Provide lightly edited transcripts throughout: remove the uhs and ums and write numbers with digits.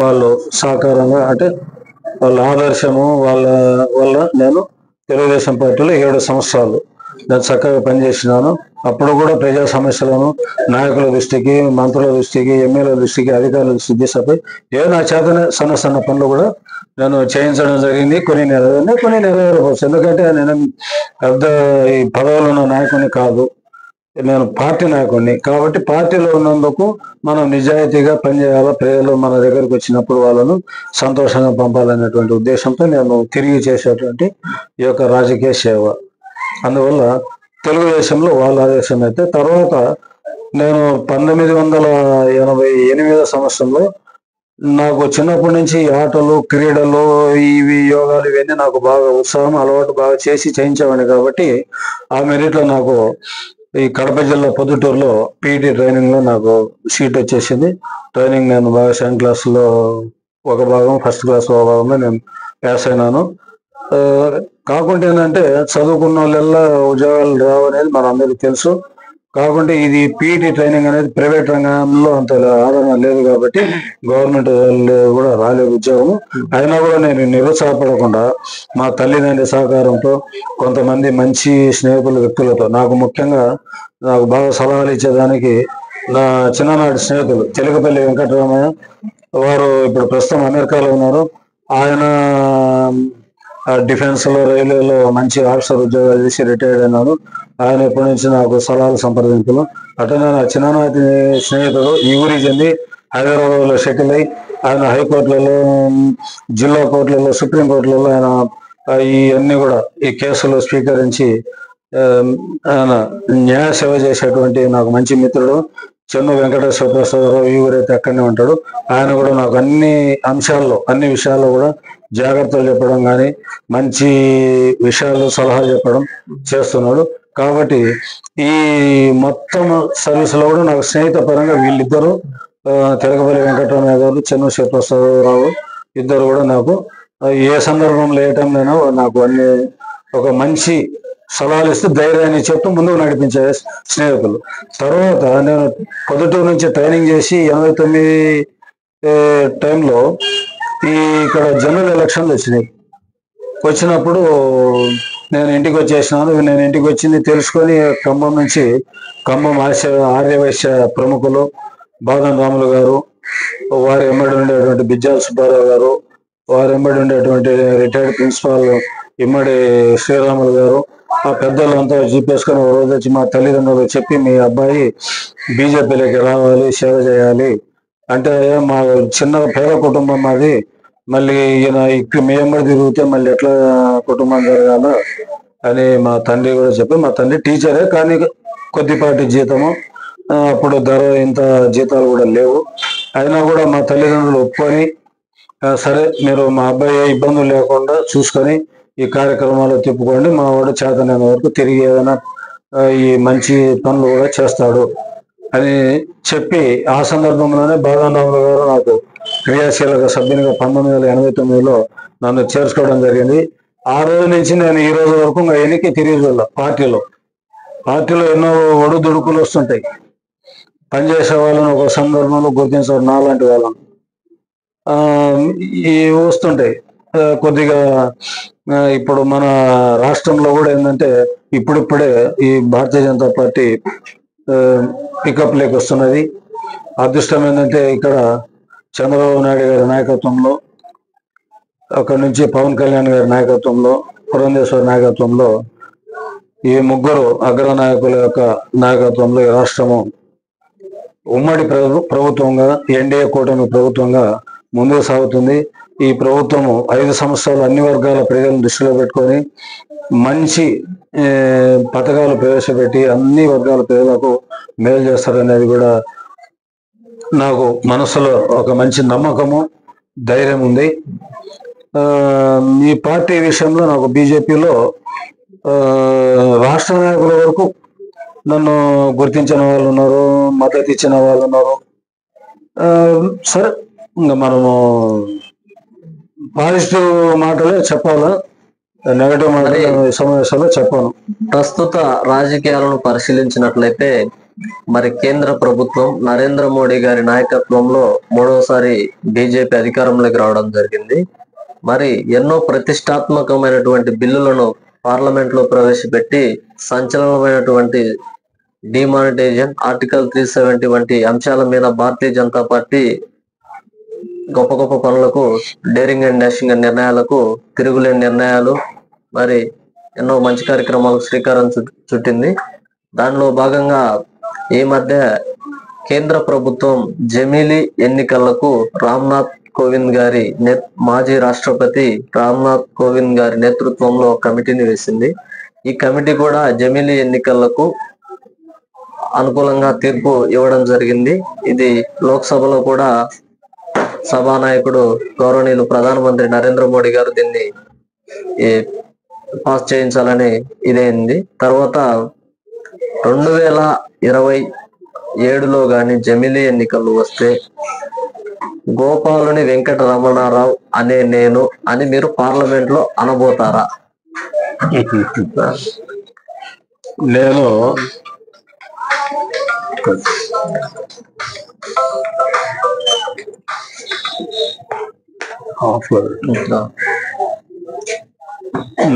వాళ్ళు సహకారంగా అంటే వాళ్ళ ఆదర్శము వాళ్ళ వల్ల నేను తెలుగుదేశం పార్టీలో 7 సంవత్సరాలు నేను చక్కగా పనిచేసినాను. అప్పుడు కూడా ప్రజా సమస్యలను నాయకుల దృష్టికి, మంత్రుల దృష్టికి, ఎమ్మెల్యేల దృష్టికి, అధికారుల దృష్టికి తీసుకుపోయి నా చేతనే సన్న సన్న పనులు కూడా నేను చేయించడం జరిగింది. కొన్ని నెరవేరినాయి, కొన్ని నెరవేరవచ్చు. ఎందుకంటే నేను పెద్ద ఈ పదవులు ఉన్న నాయకుని కాదు, నేను పార్టీ నాయకుడిని. కాబట్టి పార్టీలో ఉన్నందుకు మనం నిజాయితీగా పనిచేయాలా, ప్రజలు మన దగ్గరకు వచ్చినప్పుడు వాళ్ళను సంతోషంగా పంపాలనేటువంటి ఉద్దేశంతో నేను తిరిగి చేసేటువంటి ఈ యొక్క రాజకీయ సేవ. అందువల్ల తెలుగుదేశంలో వాళ్ళ ఆదేశం అయితే తర్వాత నేను 1988 సంవత్సరంలో నాకు చిన్నప్పటి నుంచి ఆటలు, క్రీడలు, ఇవి యోగాలు ఇవన్నీ నాకు బాగా ఉత్సాహం, అలవాటు బాగా చేసి చేయించేవాడిని. కాబట్టి ఆ మెరిట్లో నాకు ఈ కడప జిల్లా పొద్దుటూరులో పీఈటీ ట్రైనింగ్ లో నాకు సీట్ వచ్చేసింది. ట్రైనింగ్ నేను బాగా 7th క్లాస్లో ఒక భాగం, 1st క్లాస్ ఒక భాగంలో నేను పాస్ అయినాను. కాకుంటే ఏంటంటే చదువుకున్న వాళ్ళెల్లా ఉద్యోగాలు రావు అనేది మన అందరికీ తెలుసు. కాకుంటే ఇది పీఈటీ ట్రైనింగ్ అనేది ప్రైవేట్ రంగంలో అంత ఆదరణ లేదు కాబట్టి గవర్నమెంట్ కూడా రాలేదు ఉద్యోగం. అయినా కూడా నేను నిరుత్సాహపడకుండా మా తల్లిదండ్రుల సహకారంతో, కొంతమంది మంచి స్నేహితుల వ్యక్తులతో, నాకు ముఖ్యంగా నాకు బాగా సలహాలు ఇచ్చేదానికి నా చిన్ననాటి స్నేహితులు చిలకపల్లి వెంకటరామయ్య, వారు ఇప్పుడు ప్రస్తుతం అమెరికాలో ఉన్నారు. ఆయన డిఫెన్స్ లో, రైల్వేలో మంచి ఆఫీసర్ ఉద్యోగాలు చేసి రిటైర్డ్ అయినాడు. ఆయన ఎప్పటి నుంచి నాకు సలహాలు, సంప్రదింపులు. అట్లనే నా చిన్ననాటి స్నేహితుడు ఈ ఊరికి చెంది హైదరాబాద్ లో సెటిల్ అయి ఆయన హైకోర్టులలో, జిల్లా కోర్టులలో, సుప్రీం కోర్టులలో ఆయన ఇవన్నీ కూడా ఈ కేసులు స్వీకరించి ఆయన న్యాయ సేవ చేసేటువంటి నాకు మంచి మిత్రుడు చెన్ను వెంకటేశ్వర ప్రసాదరావు. ఈ ఊరైతే అక్కడనే ఉంటాడు. ఆయన కూడా నాకు అన్ని అంశాల్లో, అన్ని విషయాల్లో కూడా జాగ్రత్తలు చెప్పడం కానీ, మంచి విషయాలు, సలహాలు చెప్పడం చేస్తున్నాడు. కాబట్టి ఈ మొత్తం సర్వీస్ లో కూడా నాకు స్నేహిత పరంగా వీళ్ళిద్దరూ, తిలకపల్లి వెంకటరామయ్య గారు, చెన్ను శివప్రసాదరావు ఇద్దరు కూడా నాకు ఏ సందర్భంలో ఏ టైంలోనైనా నాకు అన్ని ఒక మంచి సలహాలు ఇస్తూ ధైర్యాన్ని చెప్తూ ముందుకు నడిపించే స్నేహితులు. తర్వాత నేను పొద్దుటూరు నుంచి ట్రైనింగ్ చేసి 89 టైంలో ఇక్కడ జనరల్ ఎలక్షన్లు వచ్చినాయి. వచ్చినప్పుడు నేను ఇంటికి వచ్చేసినాను. నేను ఇంటికి వచ్చింది తెలుసుకొని ఖమ్మం నుంచి, ఖమ్మం ఆర్యవైశ్య ప్రముఖులు బాదం రాములు గారు, వారి ఎమ్మడి ఉండేటువంటి బిజ్జాల సుబ్బారావు గారు, వారి ఎమ్మడి ఉండేటువంటి రిటైర్డ్ ప్రిన్సిపాల్ ఇమ్మడి శ్రీరాములు గారు, ఆ పెద్దలంతా జీపేసుకొని ఒక రోజు వచ్చి మా తల్లిదండ్రులు చెప్పి, మీ అబ్బాయి బీజేపీలోకి రావాలి, సేవ చేయాలి అంటే, మా చిన్న పేద కుటుంబం మాది, మళ్ళీ ఈయన ఇక్కడ మీ ఎమ్మడి తిరిగితే మళ్ళీ ఎట్లా కుటుంబం జరగాల అని మా తండ్రి కూడా చెప్పి, మా తండ్రి టీచరే కానీ కొద్దిపాటి జీతము, అప్పుడు ధర ఇంత జీతాలు కూడా లేవు. అయినా కూడా మా తల్లిదండ్రులు ఒప్పుకొని, సరే మీరు మా అబ్బాయి ఇబ్బందులు లేకుండా చూసుకొని ఈ కార్యక్రమాలు తిప్పుకోండి, మా వాడు చేతనైన వరకు తిరిగి ఏదైనా ఈ మంచి పనులు కూడా చేస్తాడు అని చెప్పి, ఆ సందర్భంలోనే బాదారాములు గారు నాకు క్రియాశీలక సభ్యునిగా 1989లో నన్ను చేర్చుకోవడం జరిగింది. ఆ రోజు నుంచి నేను ఈ రోజు వరకు ఎన్నిక తిరిగి పార్టీలో ఎన్నో ఒడుదుడుకులు వస్తుంటాయి. పనిచేసే వాళ్ళని ఒక సందర్భంలో గుర్తించడం, నాలాంటి వాళ్ళను ఈ వస్తుంటాయి కొద్దిగా. ఇప్పుడు మన రాష్ట్రంలో కూడా ఏంటంటే ఇప్పుడిప్పుడే ఈ భారతీయ జనతా పార్టీ పికప్ లేక వస్తున్నది. అదృష్టం ఏంటంటే ఇక్కడ చంద్రబాబు నాయుడు గారి నాయకత్వంలో, అక్కడి నుంచి పవన్ కళ్యాణ్ గారి నాయకత్వంలో, పురంధేశ్వరి నాయకత్వంలో, ఈ ముగ్గురు అగ్ర నాయకుల యొక్క నాయకత్వంలో ఈ రాష్ట్రము ఉమ్మడి ప్రభుత్వంగా, ఎన్డీఏ కూటమి ప్రభుత్వంగా ముందుకు సాగుతుంది. ఈ ప్రభుత్వము 5 సంవత్సరాలు అన్ని వర్గాల ప్రజలను దృష్టిలో పెట్టుకొని మంచి పథకాలు ప్రవేశపెట్టి అన్ని వర్గాల ప్రజలకు మేలు చేస్తారనేది కూడా నాకు మనసులో ఒక మంచి నమ్మకము, ధైర్యం ఉంది. ఈ పార్టీ విషయంలో నాకు బీజేపీలో రాష్ట్ర నాయకుల వరకు నన్ను గుర్తించిన వాళ్ళు ఉన్నారు, మద్దతు ఇచ్చిన వాళ్ళు ఉన్నారు. సరే, ఇంకా మనము పాజిటివ్ మాటలే చెప్పాలా, నెగటివ్ మాటలు సమావేశాల్లో చెప్పాను. ప్రస్తుత రాజకీయాలను పరిశీలించినట్లయితే మరి కేంద్ర ప్రభుత్వం నరేంద్ర మోడీ గారి నాయకత్వంలో మూడవసారి బీజేపీ అధికారంలోకి రావడం జరిగింది. మరి ఎన్నో ప్రతిష్టాత్మకమైనటువంటి బిల్లులను పార్లమెంట్ లో ప్రవేశపెట్టి సంచలనమైనటువంటి డిమానిటైజేషన్, ఆర్టికల్ 370 వంటి అంశాల మీద భారతీయ జనతా పార్టీ గొప్ప గొప్ప పనులకు, డేరింగ్ అండ్ డాషింగ్ నిర్ణయాలకు, తిరుగులేని నిర్ణయాలు, మరి ఎన్నో మంచి కార్యక్రమాలకు శ్రీకారం చుట్టింది. దానిలో భాగంగా ఈ మధ్య కేంద్ర ప్రభుత్వం జమిలీ ఎన్నికలకు మాజీ రాష్ట్రపతి రామ్నాథ్ కోవింద్ గారి నేతృత్వంలో కమిటీని వేసింది. ఈ కమిటీ కూడా జమిలీ ఎన్నికలకు అనుకూలంగా తీర్పు ఇవ్వడం జరిగింది. ఇది లోక్సభలో కూడా సభానాయకుడు గౌరవనీయులు ప్రధానమంత్రి నరేంద్ర మోడీ గారు దీన్ని పాస్ చేయించాలని ఇదైంది. తర్వాత 2027లో గాని జమిలీ ఎన్నికలు వస్తే గోపాలుని వెంకట రమణారావు అనే నేను అని మీరు పార్లమెంట్ లో అనబోతారా? నేను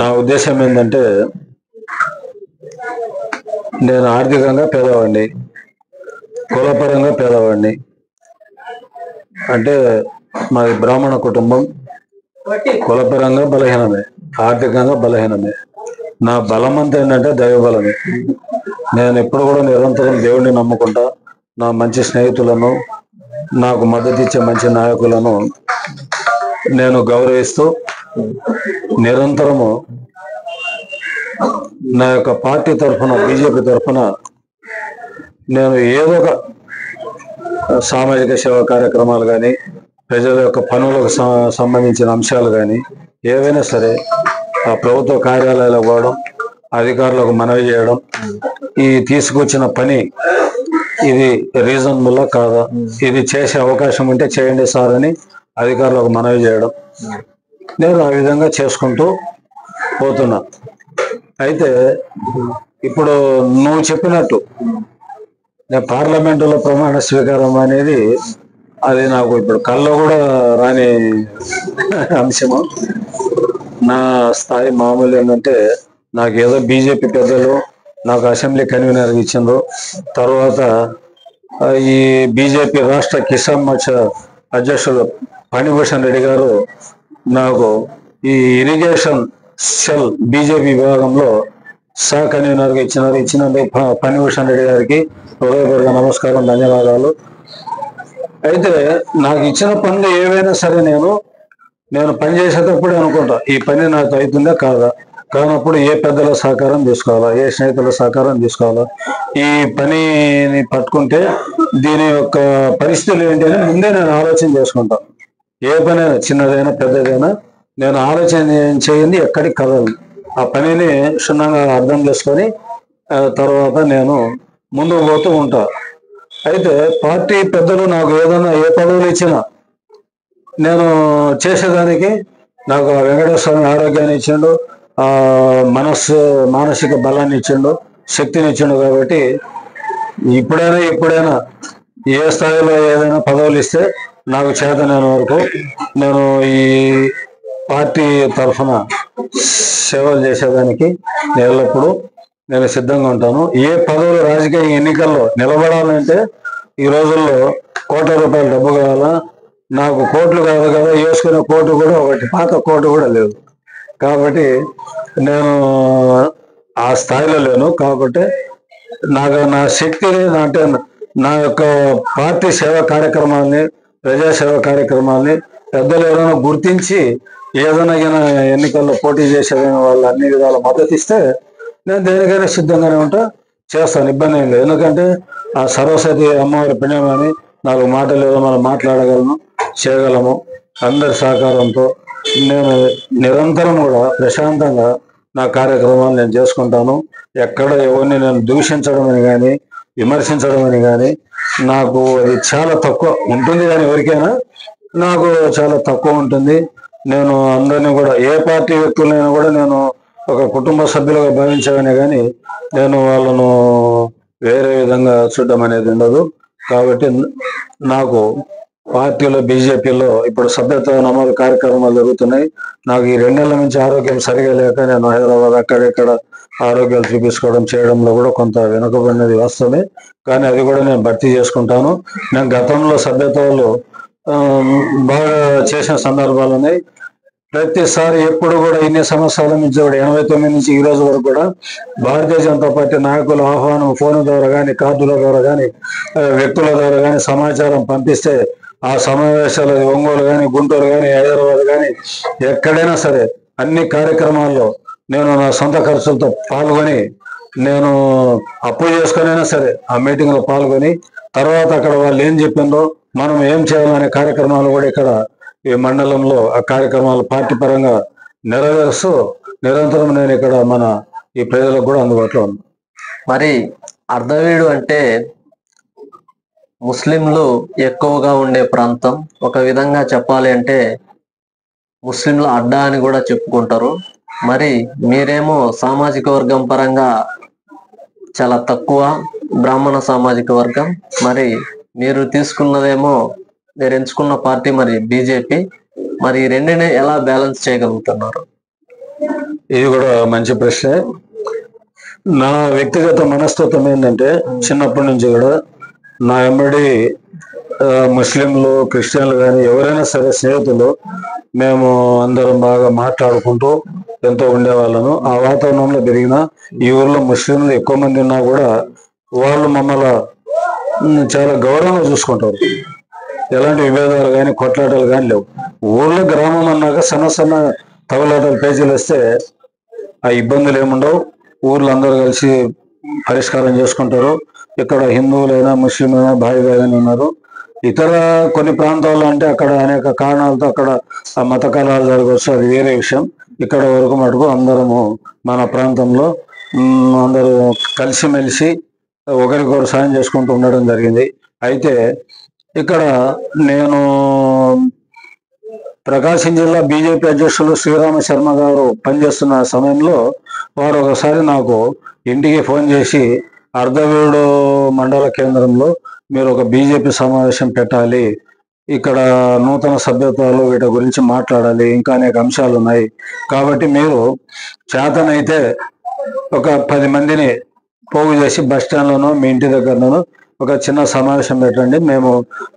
నా ఉద్దేశం ఏంటంటే, నేను ఆర్థికంగా పేదవాడిని, కులపరంగా పేదవాడిని. అంటే మాది బ్రాహ్మణ కుటుంబం, కులపరంగా బలహీనమే, ఆర్థికంగా బలహీనమే. నా బలం అంతా ఏంటంటే దైవబలమే. నేను ఎప్పుడు కూడా నిరంతరం దేవుడిని నమ్ముకుంటా. నా మంచి స్నేహితులను, నాకు మద్దతు ఇచ్చే మంచి నాయకులను నేను గౌరవిస్తూ నిరంతరము నా యొక్క పార్టీ తరఫున, బీజేపీ తరఫున నేను ఏదో ఒక సామాజిక సేవా కార్యక్రమాలు కానీ, ప్రజల యొక్క పనులకు సంబంధించిన అంశాలు కానీ ఏవైనా సరే ఆ ప్రభుత్వ కార్యాలయాలకు పోవడం, అధికారులకు మనవి చేయడం, ఈ తీసుకొచ్చిన పని ఇది రీజనబుల్ కాదా, ఇది చేసే అవకాశం ఉంటే చేయండి సార్ అని అధికారులకు మనవి చేయడం, నేను ఆ విధంగా చేసుకుంటూ పోతున్నా. అయితే ఇప్పుడు నువ్వు చెప్పినట్టు నేను పార్లమెంటులో ప్రమాణ స్వీకారం అనేది అది నాకు ఇప్పుడు కల్లో కూడా రాని అంశము. నా స్థాయి మామూలు ఏంటంటే, నాకు ఏదో బీజేపీ పెద్దలు నాకు అసెంబ్లీ కన్వీనర్ ఇచ్చిండ్రు. తర్వాత ఈ బీజేపీ రాష్ట్ర కిసాన్ మోర్చా అధ్యక్షులు ఫణిభూషణ్ రెడ్డి గారు నాకు ఈ ఇరిగేషన్ సెల్ బీజేపీ విభాగంలో సహ కన్వీనర్గా ఇచ్చినందుకు ఫణిభూషణ్ రెడ్డి గారికి హృదయపూర్వక నమస్కారం, ధన్యవాదాలు. అయితే నాకు ఇచ్చిన పనులు ఏవైనా సరే నేను పని చేసేటప్పుడే అనుకుంటా, ఈ పని నాకు అవుతుందా కాదా, కానప్పుడు ఏ పెద్దల సహకారం తీసుకోవాలా, ఏ స్నేహితుల సహకారం తీసుకోవాలా, ఈ పనిని పట్టుకుంటే దీని యొక్క పరిస్థితులు ఏంటి అని ముందే నేను ఆలోచన చేసుకుంటా. ఏ పని చిన్నదైనా పెద్దదైనా నేను ఆలోచన చేయండి, ఎక్కడికి కదలను. ఆ పనిని క్షుణ్ణంగా అర్థం చేసుకొని తర్వాత నేను ముందుకు పోతూ ఉంటా. అయితే పార్టీ పెద్దలు నాకు ఏదైనా ఏ పదవులు ఇచ్చినా నేను చేసేదానికి నాకు వెంకటేశ్వర స్వామి ఆరోగ్యాన్ని ఇచ్చిండు, మానసిక బలాన్ని ఇచ్చిండు, శక్తిని ఇచ్చిండు. కాబట్టి ఇప్పుడైనా ఏ స్థాయిలో ఏదైనా పదవులు ఇస్తే నాకు చేతనైన వరకు నేను ఈ పార్టీ తరఫున సేవలు చేసేదానికి ఎల్లప్పుడూ నేను సిద్ధంగా ఉంటాను. ఏ పదవులు రాజకీయ ఎన్నికల్లో నిలబడాలంటే ఈ రోజుల్లో ₹1,00,00,000 డబ్బు కావాలా, నాకు కోట్లు కాదు కదా, వేసుకునే కోటు కూడా ఒకటి పాత కోటు కూడా లేదు. కాబట్టి నేను ఆ స్థాయిలో లేను. కాబట్టి నా శక్తిని, అంటే నా యొక్క పార్టీ సేవా కార్యక్రమాల్ని, ప్రజాసేవా కార్యక్రమాల్ని పెద్దలు ఎవరైనా గుర్తించి ఏదైనా ఎన్నికల్లో పోటీ చేసేదైనా వాళ్ళు అన్ని విధాల మద్దతు ఇస్తే నేను దేనికైనా సిద్ధంగానే ఉంటా, చేస్తాను, ఇబ్బంది ఏం లేదు. ఎందుకంటే ఆ సరస్వతి అమ్మవారి పుణ్యమని 4 మాటలు ఏదో మనం మాట్లాడగలను, చేయగలము. అందరి సహకారంతో నేను నిరంతరం కూడా ప్రశాంతంగా నా కార్యక్రమాలు నేను చేసుకుంటాను. ఎక్కడ ఎవరిని నేను దూషించడం అని కానీ, విమర్శించడం అని కానీ నాకు అది చాలా తక్కువ ఉంటుంది. కానీ ఎవరికైనా నాకు చాలా తక్కువ ఉంటుంది. నేను అందరినీ కూడా, ఏ పార్టీ వ్యక్తులైనా కూడా నేను ఒక కుటుంబ సభ్యులుగా భావించానే కానీ నేను వాళ్ళను వేరే విధంగా చూడడం అనేది ఉండదు. కాబట్టి నాకు పార్టీలో బీజేపీలో ఇప్పుడు సభ్యత్వ నమోదు కార్యక్రమాలు జరుగుతున్నాయి. నాకు ఈ 2 నెలల నుంచి ఆరోగ్యం సరిగా లేక నేను హైదరాబాద్ అక్కడిక్కడ ఆరోగ్యాలు చూపించుకోవడం చేయడంలో కూడా కొంత వెనుకబడినది వాస్తవమే. కానీ అది కూడా నేను భర్తీ చేసుకుంటాను. నేను గతంలో సభ్యత్వాలు బాగా చేసిన సందర్భాలు ఉన్నాయి. ప్రతిసారి ఎప్పుడు కూడా ఇన్ని సంవత్సరాల నుంచి కూడా 89 నుంచి ఈ రోజు వరకు కూడా భారతీయ జనతా పార్టీ నాయకుల ఆహ్వానం ఫోన్ ద్వారా కానీ, కార్డుల ద్వారా కానీ, వ్యక్తుల ద్వారా కానీ సమాచారం పంపిస్తే ఆ సమావేశాలు ఒంగోలు కానీ, గుంటూరు కానీ, హైదరాబాద్ కానీ ఎక్కడైనా సరే అన్ని కార్యక్రమాల్లో నేను నా సొంత ఖర్చులతో పాల్గొని నేను అప్పు చేసుకునైనా సరే ఆ మీటింగ్ లో పాల్గొని తర్వాత అక్కడ వాళ్ళు ఏం చెప్పిందో మనం ఏం చేయాలనే కార్యక్రమాలు కూడా ఇక్కడ ఈ మండలంలో ఆ కార్యక్రమాలు పార్టీ పరంగా నెరవేరుస్తూ నిరంతరం నేను ఇక్కడ మన ఈ ప్రజలకు కూడా అందుబాటులో ఉన్నాను. మరి అర్ధవీడు అంటే ముస్లింలు ఎక్కువగా ఉండే ప్రాంతం. ఒక విధంగా చెప్పాలి అంటే ముస్లింల అడ్డా అని కూడా చెప్పుకుంటారు. మరి మీరేమో సామాజిక వర్గం పరంగా చాలా తక్కువ, బ్రాహ్మణ సామాజిక వర్గం. మరి మీరు తీసుకున్నదేమో, మీరు ఎంచుకున్న పార్టీ మరి బీజేపీ. మరి ఈ రెండిని ఎలా బ్యాలెన్స్ చేయగలుగుతున్నారు? ఇది కూడా మంచి ప్రశ్న. నా వ్యక్తిగత మనస్తత్వం ఏంటంటే చిన్నప్పటి నుంచి కూడా నా వెంబడి ముస్లింలు, క్రిస్టియన్లు కానీ ఎవరైనా సరే స్నేహితులు మేము అందరం బాగా మాట్లాడుకుంటూ ఎంతో ఉండేవాళ్ళము. ఆ వాతావరణంలో పెరిగిన ఈ ఊర్లో ముస్లింలు ఎక్కువ మంది ఉన్నా కూడా వాళ్ళు మమ్మల్ని చాలా గౌరవంగా చూసుకుంటారు. ఎలాంటి విభేదాలు కానీ, కొట్లాటలు కానీ లేవు. ఊర్లో గ్రామం అన్నాక సన్న తగలాటలు పేజీలు వస్తే ఆ ఇబ్బందులు ఏముండవు. ఊర్లో అందరూ కలిసి పరిష్కారం చేసుకుంటారు. ఇక్కడ హిందువులైనా, ముస్లింలైనా భాయిగానే ఉన్నారు. ఇతర కొన్ని ప్రాంతాల్లో అంటే అక్కడ అనేక కారణాలతో అక్కడ ఆ మత కలహాలు జరగవచ్చు, అది వేరే విషయం. ఇక్కడ వరకు మటుకు అందరము మన ప్రాంతంలో అందరూ కలిసిమెలిసి ఒకరికొకరు సాయం చేసుకుంటూ ఉండడం జరిగింది. అయితే ఇక్కడ నేను ప్రకాశం జిల్లా బీజేపీ అధ్యక్షులు శ్రీరామ శర్మ గారు పనిచేస్తున్న సమయంలో వారు ఒకసారి నాకు ఇంటికి ఫోన్ చేసి అర్ధవీడు మండల కేంద్రంలో మీరు ఒక బీజేపీ సమావేశం పెట్టాలి, ఇక్కడ నూతన సభ్యత్వాలు వీటి గురించి మాట్లాడాలి, ఇంకా అనేక అంశాలు ఉన్నాయి, కాబట్టి మీరు చేతనైతే ఒక 10 మందిని పోగు చేసి బస్ స్టాండ్లోనో మీ ఇంటి దగ్గరలోనో ఒక చిన్న సమావేశం పెట్టండి, మేము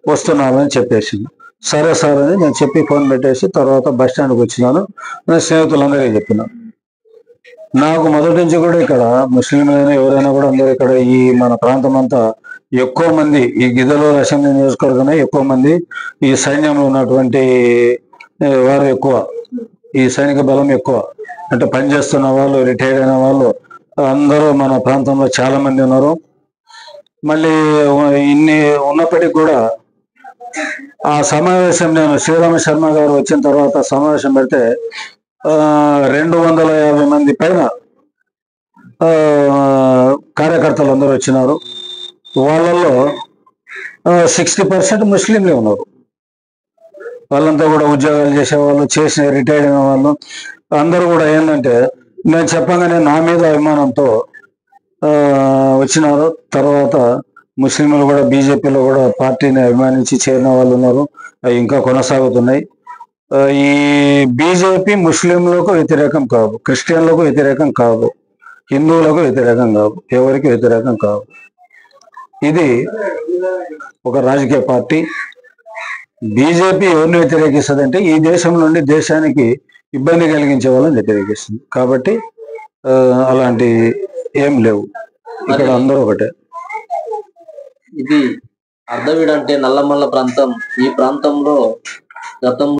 వస్తున్నామని చెప్పేసింది. సరే సార్ అని నేను చెప్పి ఫోన్ పెట్టేసి తర్వాత బస్ స్టాండ్కి వచ్చినాను. నేను స్నేహితులందరికీ చెప్పినాను. నాకు మొదటి నుంచి కూడా ఇక్కడ ముస్లింలైనా ఎవరైనా కూడా అందరూ ఇక్కడ ఈ మన ప్రాంతం అంతా ఎక్కువ మంది ఈ గిద్దలూరు అసెంబ్లీ నియోజకవర్గమే ఎక్కువ మంది ఈ సైన్యంలో ఉన్నటువంటి వారు ఎక్కువ, ఈ సైనిక బలం ఎక్కువ. అంటే పనిచేస్తున్న వాళ్ళు, రిటైర్డ్ అయిన వాళ్ళు అందరూ మన ప్రాంతంలో చాలా మంది ఉన్నారు. మళ్ళీ ఇన్ని ఉన్నప్పటికీ కూడా ఆ సమావేశం నేను శ్రీరామ శర్మ గారు వచ్చిన తర్వాత సమావేశం పెడితే 250 మంది పైన కార్యకర్తలు అందరూ వచ్చినారు. వాళ్ళల్లో 60% ముస్లింలే ఉన్నారు. వాళ్ళంతా కూడా ఉద్యోగాలు చేసేవాళ్ళు, చేసిన రిటైర్డ్ అయిన వాళ్ళు అందరూ కూడా ఏంటంటే నేను చెప్పగానే నా మీద అభిమానంతో వచ్చినారు. తర్వాత ముస్లింలు కూడా బీజేపీలో కూడా పార్టీని అభిమానించి చేరిన వాళ్ళు ఉన్నారు. అవి ఇంకా కొనసాగుతున్నాయి. ఈ బీజేపీ ముస్లింలకు వ్యతిరేకం కాదు, క్రిస్టియన్లకు వ్యతిరేకం కాదు, హిందువులకు వ్యతిరేకం కాదు, ఎవరికి వ్యతిరేకం కాదు. ఇది ఒక రాజకీయ పార్టీ. బీజేపీ ఎవరిని వ్యతిరేకిస్తుంది అంటే ఈ దేశం నుండి దేశానికి ఇబ్బంది కలిగించే వాళ్ళని వ్యతిరేకిస్తుంది. కాబట్టి అలాంటి ఏం లేవు, ఇక్కడ అందరూ ఒకటే. ఇది అర్ధవీడు అంటే నల్లమల్ల ప్రాంతం. ఈ ప్రాంతంలో గతంలో